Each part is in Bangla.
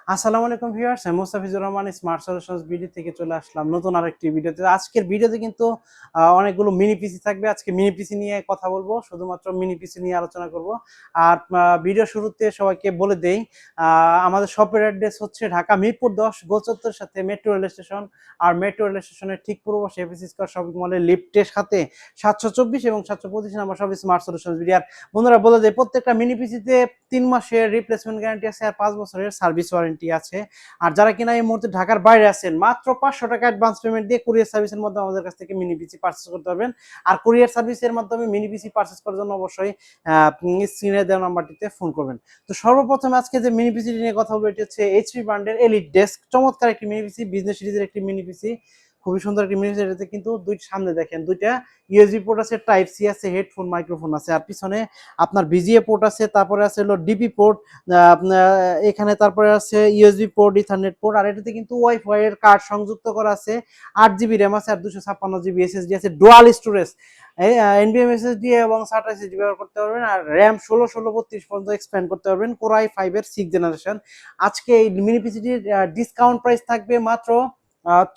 আসসালামু আলাইকুম ভিউয়ার্স, আমি Mostafizur Rahman smart solutions video থেকে চলে আসলাম নতুন আরেকটি ভিডিওতে। আজকের ভিডিওতে কিন্তু অনেকগুলো মিনি পিসি থাকবে। আজকে মিনি পিসি নিয়ে কথা বলবো, শুধুমাত্র মিনি পিসি নিয়ে আলোচনা করব। আর ভিডিও শুরুতে সবাইকে বলে দেই, আমাদের শপের অ্যাড্রেস হচ্ছে ঢাকা মিরপুর 10 গোচত্বর সাথে মেট্রো রেল স্টেশন। আর মেট্রো রেল স্টেশনের ঠিক পূর্ব পাশে এফএসি স্কয়ার শপিং মলের লিফটের সাথে 724 এবং 725 নাম্বার সব স্মার্ট সলিউশনস ভিডিও। আর বন্ধুরা বলে দেয়, প্রত্যেকটা মিনি পিসিতে 3 মাসের রিপ্লেসমেন্ট গ্যারান্টি আছে আর 5 বছরের সার্ভিস ওয়ারেন্টি আছে। আর যারা কিনা এই মুহূর্তে ঢাকার বাইরে আছেন, মাত্র 500 টাকা অ্যাডভান্স পেমেন্ট দিয়ে কুরিয়ার সার্ভিসের মাধ্যমে আমাদের কাছ থেকে মিনি পিসি পারচেজ করতে পারবেন। আর কুরিয়ার সার্ভিসের মাধ্যমে মিনি পিসি পারচেজ করার জন্য অবশ্যই স্ক্রিনে দেওয়া নাম্বারটিতে ফোন করবেন। তো সর্বপ্রথম আজকে যে মিনি পিসি নিয়ে কথা বলবো, এটি হচ্ছে এইচপি ব্র্যান্ডের এলিট ডেস্ক। চমৎকার একটি মিনি পিসি, বিজনেস সিরিজের একটি মিনি পিসি, খুবই সুন্দর একটি মিনি পিসি। এটাতে কিন্তু দুইটা সামনে দেখেন, দুইটা ইউএসবি পোর্ট আছে, টাইপ সি আছে, হেডফোন মাইক্রোফোন আছে, আর পিছনে আপনার ভিজিএ পোর্ট আছে, তারপরে আছে হলো ডিপি পোর্ট, এখানে তারপরে আছে ইউএসবি পোর্ট, ইথারনেট পোর্ট। আর এটাতে কিন্তু ওয়াইফাই এর কার্ড সংযুক্ত করা আছে, 8 জিবি র্যাম আছে আর 256 জিবি এসএসডি আছে, ডুয়াল স্টোরেজ, এনভিএম এসএসডি এবং SATA এসএসডি ব্যবহার করতে পারবেন। আর র্যাম 16 32 পর্যন্ত এক্সপ্যান্ড করতে পারবেন। কোর i5 এর 6 জেনারেশন। আজকে এই মিনি পিসিটির ডিসকাউন্ট প্রাইস থাকবে মাত্র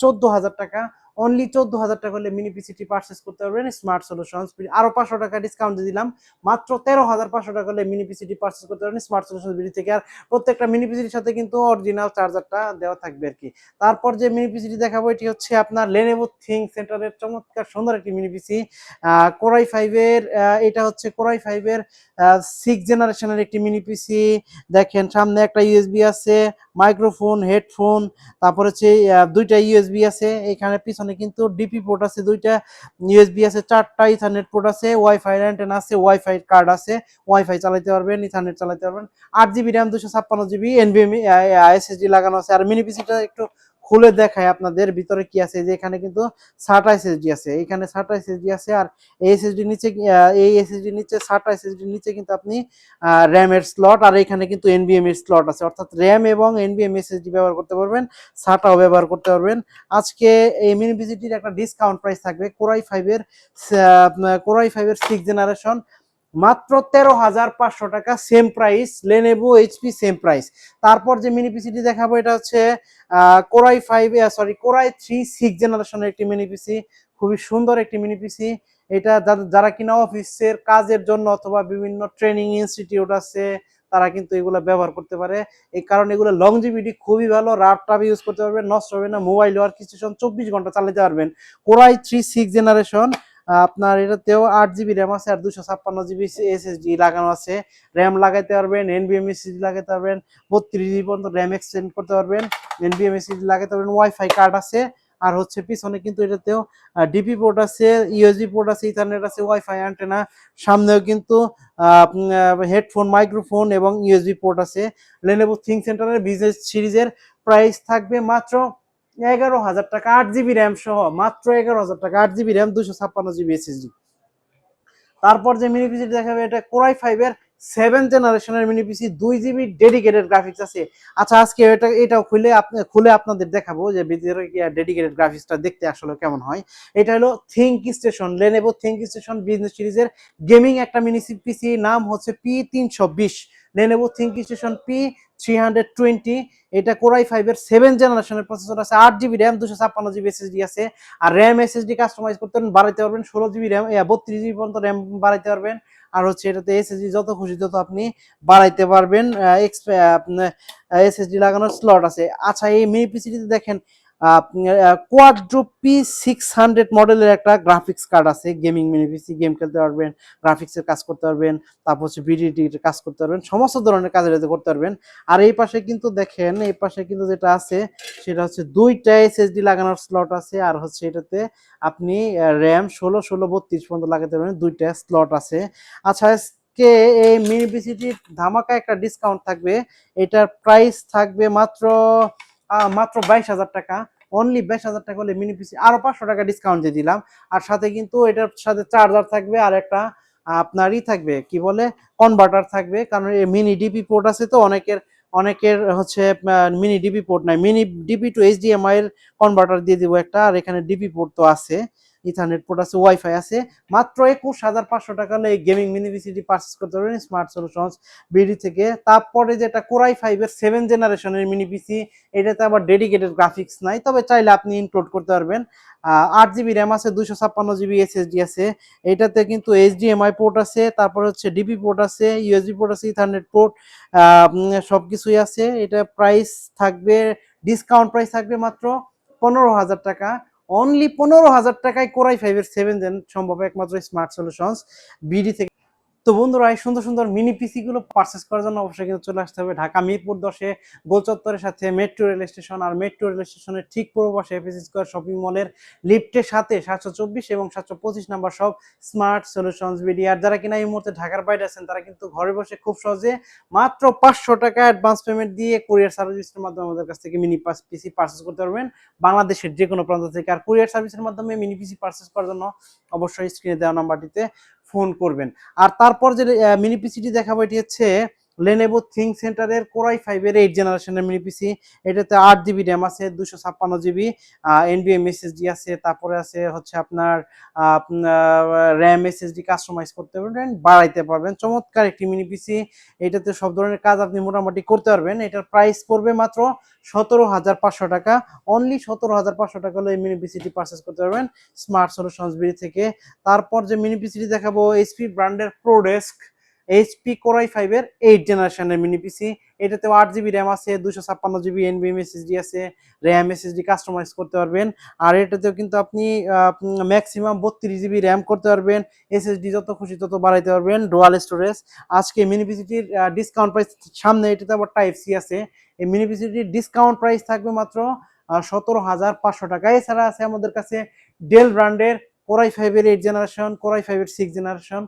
14,000 টাকা। অনলি 14,000 টাকা হলে মিনি পিসিটি পারচেস করতে পারবেন স্মার্ট সলিউশনস। আরো 500 টাকা ডিসকাউন্ট দিয়ে দিলাম, মাত্র 13,500 টাকা হলে মিনি পিসিটি পারচেস করতে পারবেন স্মার্ট সলিউশনস বিডি থেকে। আর প্রত্যেকটা মিনি পিসিটির সাথে কিন্তু অরিজিনাল চার্জারটা দেওয়া থাকবে আর কি। তারপর যে মিনি পিসিটি দেখাবো, এটি হচ্ছে আপনার Lenovo ThinkCentre এর চমৎকার সুন্দর একটি মিনি পিসি। কোর i5 এর এটা হচ্ছে কোর i5 এর 6 জেনারেশনের একটি মিনি পিসি। দেখেন সামনে একটা ইউএসবি আছে, মাইক্রোফোন, হেডফোন, তারপর হচ্ছে দুইটা ইউএসবি আছে। এখানে পিছনে কিন্তু ডিপি পোর্ট আছে, দুইটা ইউএসবি আছে, 4টা ইথারনেট পোর্ট আছে, ওয়াইফাই অ্যান্টেনা আছে, ওয়াইফাই কার্ড আছে, ওয়াইফাই চালাতে পারবেন, ইথারনেট চালাতে পারবেন। 8 GB RAM, 256 GB NVMe SSD লাগানো আছে। আর মিনি পিসিটা একটু খুলে দেখায় আপনাদের ভিতরে কি আছে। যে এখানে কিন্তু SATA এসএসডি আছে, এখানে SATA এসএসডি আছে। আর এই এসএসডি নিচে, এই এসএসডি নিচে, SATA এসএসডি নিচে কিন্তু আপনি র্যাম এর স্লট, আর এখানে কিন্তু এনভিএম এর স্লট আছে, অর্থাৎ র্যাম এবং এনভিএম এসএসডি ব্যবহার করতে পারবেন, SATAও ব্যবহার করতে পারবেন। আজকে এই মিনি পিসিটির একটা ডিসকাউন্ট প্রাইস থাকবে কোর i5 এর 6 জেনারেশন, মাত্র 13,500 টাকা। Same price Lenovo HP, same price. তারপর যে মিনি পিসিটি দেখাবো, এটা হচ্ছে কোর i3 6 জেনারেশনের একটি মিনি পিসি, খুবই সুন্দর একটি মিনি পিসি। এটা যারা কিনা অফিসের কাজের জন্য অথবা বিভিন্ন ট্রেনিং ইনস্টিটিউট আছে, তারা কিন্তু এগুলো ব্যবহার করতে পারে। এই কারণে এগুলো লংজিভিটি খুবই ভালো, ল্যাপটপ ইউজ করতে পারবেন, নষ্ট হবে না। মোবাইল ওয়ার্ক স্টেশন 24 ঘন্টা চালাতে পারবেন। কোর i3 6 জেনারেশন, আপনার এটাতেও 8 জিবি র্যাম আছে আর 256 জিবি এসএসডি লাগানো আছে। র্যাম লাগাইতে পারবেন, এনভিএম এসএসডি লাগাইতে পারবেন, 32 জিবি পর্যন্ত র্যাম এক্সটেন্ড করতে পারবেন, এনভিএম এসএসডি লাগাইতে পারবেন, ওয়াইফাই কার্ড আছে। আর হচ্ছে পিছনে কিন্তু এটাতেও ডিপি পোর্ট আছে, ইউএসবি পোর্ট আছে, ইথারনেট আছে, ওয়াইফাই অ্যান্টেনা, সামনেও কিন্তু হেডফোন, মাইক্রোফোন এবং ইউএসবি পোর্ট আছে। Lenovo ThinkCentre বিজনেস সিরিজের প্রাইস থাকবে মাত্র 11,000 টাকা, 8 জিবি র্যাম সহ মাত্র 11,000 টাকা, 8 জিবি র্যাম, 256 জিবি এসএসডি। তারপর যে মিনি পিসি দেখাবে, এটা কোর i5 এর 7 জেনারেশনের মিনি পিসি, 2 জিবি ডেডিকেটেড গ্রাফিক্স আছে। আচ্ছা, আজকে এটাও খুলে আপনাদের দেখাবো যে ভিতরে ডেডিকেটেড গ্রাফিক্সটা দেখতে আসলে কেমন হয়। এটা হলো think station, Lenovo think station business সিরিজের গেমিং একটা মিনি পিসি, নাম হচ্ছে P320। Lenovo think station P320, এটা কোর i5 এর 7 জেনারেশনের প্রসেসর আছে, 8 জিবি র্যাম, 256 জিবি এসএসডি আছে। আর র্যাম এসএসডি কাস্টমাইজ করতে পারবেন, বাড়াইতে পারবেন, 16 জিবি র্যাম, 32 জিবি পর্যন্ত র্যাম বাড়াইতে পারবেন। আর হচ্ছে এটাতে এসএসডি যত খুশি তত আপনি বাড়াইতে পারবেন, এসএসডি লাগানোর স্লট আছে। আচ্ছা, এই মিনি পিসিটিতে দেখেন কোয়াড্রো P600 মডেলের একটা গ্রাফিক্স কার্ড আছে। গেমিং মিনি পিসি, গেম খেলতে পারবেন, গ্রাফিক্সের কাজ করতে পারবেন, তারপর হচ্ছে ভিডিওটির কাজ করতে পারবেন, সমস্ত ধরনের কাজ এটাতে করতে পারবেন। আর এই পাশে কিন্তু দেখেন, এই পাশে কিন্তু যেটা আছে সেটা হচ্ছে দুইটা এসএসডি লাগানোর স্লট আছে। আর হচ্ছে এটাতে আপনি র্যাম 16 পর্যন্ত লাগাতে পারবেন, দুইটা স্লট আছে। আচ্ছা, আজকে এই মিনি পিসিটির ধামাকা একটা ডিসকাউন্ট থাকবে। এটার প্রাইস থাকবে মাত্র 22,000 টাকা। অনলি 22,000 টাকা হলে মিনি পিসি, আরো 500 টাকা ডিসকাউন্ট দিয়ে দিলাম। আর সাথে কিন্তু এটার সাথে চার্জার থাকবে, আর একটা আপনারই থাকবে কি বলে কনভার্টার থাকবে। কারণ এই মিনি ডিপি পোর্ট আছে, তো অনেকের হচ্ছে মিনি ডিপি পোর্ট নাই, মিনি ডিপি টু এইচডিএমআই এর কনভার্টার দিয়ে দিব একটা। আর এখানে ডিপি পোর্ট তো আছে, ইথারনেট পোর্ট আছে, ওয়াইফাই আছে। মাত্র 21,500 টাকা হলে এই গেমিং মিনি পিসিটি পারচেজ করতে পারবেন স্মার্ট সলিউশনস বিডি থেকে। তারপরে যেটা কোরাই 5 এর 7 জেনারেশনের মিনি পিসি, এটাতে আবার ডেডিকেটেড গ্রাফিক্স নাই, তবে চাইলে আপনি ইনক্লুড করতে পারবেন। 8 জিবি র্যাম আছে, 256 জিবি এসএসডি আছে। এটাতে কিন্তু এইচডিএমআই পোর্ট আছে, তারপরে হচ্ছে ডিপি পোর্ট আছে, ইউএসবি পোর্ট আছে, ইথারনেট পোর্ট, সবকিছুই আছে। এটা প্রাইস থাকবে, ডিসকাউন্ট প্রাইস থাকবে মাত্র 15,000 টাকা। অনলি 15,000 টাকায় কোরাই 5 এর 7 জেন সম্ভব একমাত্র স্মার্ট সলিউশনস বিডি থেকে। তো বন্ধুরা, এই সুন্দর সুন্দর মিনি পিসি গুলো পারচেস করার জন্য অবশ্যই কিন্তু চলে আসতে হবে ঢাকা মিরপুর 10-এ গোল চত্বরের সাথে মেট্রো রেল স্টেশন, আর মেট্রো রেল স্টেশনের ঠিক পূর্ব পাশে এফএস স্কয়ার শপিং মলের লিফটের সাথে 724 এবং 725 নাম্বার সব স্মার্ট সলিউশনস বিডি। আর যারা কিনা এই মুহূর্তে ঢাকার বাইরে আছেন, তারা কিন্তু ঘরে বসে খুব সহজে মাত্র 500 টাকা অ্যাডভান্স পেমেন্ট দিয়ে কুরিয়ার সার্ভিসের মাধ্যমে আমাদের কাছ থেকে মিনি পিসি পারচেস করতে পারবেন বাংলাদেশের যে কোনো প্রান্ত থেকে। আর কুরিয়ার সার্ভিসের মাধ্যমে মিনি পিসি পারচেস করার জন্য অবশ্যই স্ক্রিনে দেওয়া নাম্বারটিতে ফোন করবেন। আর তারপর যে মিনি পিসিটি দেখাবো, এটি হচ্ছে লেনোভো থিং সেন্টারের কোরাই 5 এর 8 জেনারেশনের মিনি পিসি। এটাতে 8 জিবি র্যাম আছে, 256 জিবি এনভিএম এসএসডি আছে, তারপরে আছে হচ্ছে আপনার র্যাম এসএসডি কাস্টমাইজ করতে পারবেন, বাড়াইতে পারবেন। চমৎকার একটি মিনি পিসি, এটাতে সব ধরনের কাজ আপনি মোটামুটি করতে পারবেন। এটার প্রাইস পড়বে মাত্র 17,500 টাকা। অনলি 17,500 টাকা হলে এই মিনি পিসিটি পারচেস করতে পারবেন স্মার্ট সলিউশনস বিডি থেকে। তারপর যে মিনি পিসিটি দেখাবো, এইচপি ব্র্যান্ডের প্রোডেস্ক এইচপি কোরাই 5 এর 8 জেনারেশনের মিনি পিসি। এটাতে 8 জিবি র্যাম আছে, 256 জিবি এনভিএম এসএসডি আছে, র্যাম এসএসডি কাস্টমাইজ করতে পারবেন। আর এটাতেও কিন্তু আপনি ম্যাক্সিমাম 32 জিবি র্যাম করতে পারবেন, এসএসডি যত খুশি তত বাড়াইতে পারবেন, ডুয়াল স্টোরেজ। আজকে মিনি পিসিটির ডিসকাউন্ট প্রাইস সামনে, এটাতে আবার টাইপ সি আছে। এই মিনি পিসিটির ডিসকাউন্ট প্রাইস থাকবে মাত্র 17,500 টাকা। এছাড়া আছে আমাদের কাছে ডেল ব্র্যান্ডের কোরাই 5 এর 8 জেনারেশন, কোরাই 5 এর 6 জেনারেশন।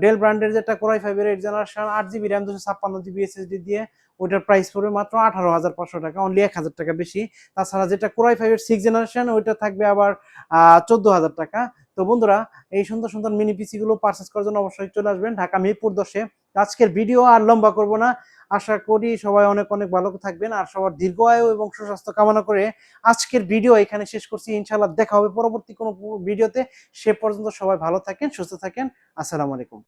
ডেল ব্র্যান্ডের যেটা কোরাই 5 এর 8 generation, 8 GB RAM, 256 GB SSD দিয়ে, ওইটার প্রাইস পড়বে মাত্র 18,500 টাকা, অনলি 1,000 টাকা বেশি। তাছাড়া যেটা কোরাই 5 এর 6 জেনারেশন, ওইটা থাকবে আবার 14,000 টাকা। তো বন্ধুরা, এই সুন্দর সুন্দর মিনি পিসি গুলো পারচেস করার জন্য অবশ্যই চলে আসবেন ঢাকা মিরপুর 10-এ। আজকের ভিডিও আর লম্বা করব না, আশা করি সবাই অনেক অনেক ভালো থাকবেন আর সবার দীর্ঘ আয়ু এবং সুস্বাস্থ্য কামনা করে আজকের ভিডিও এখানে শেষ করছি। ইনশাআল্লাহ দেখা হবে পরবর্তী কোনো ভিডিওতে। সে পর্যন্ত সবাই ভালো থাকেন, সুস্থ থাকেন। আসসালামু আলাইকুম।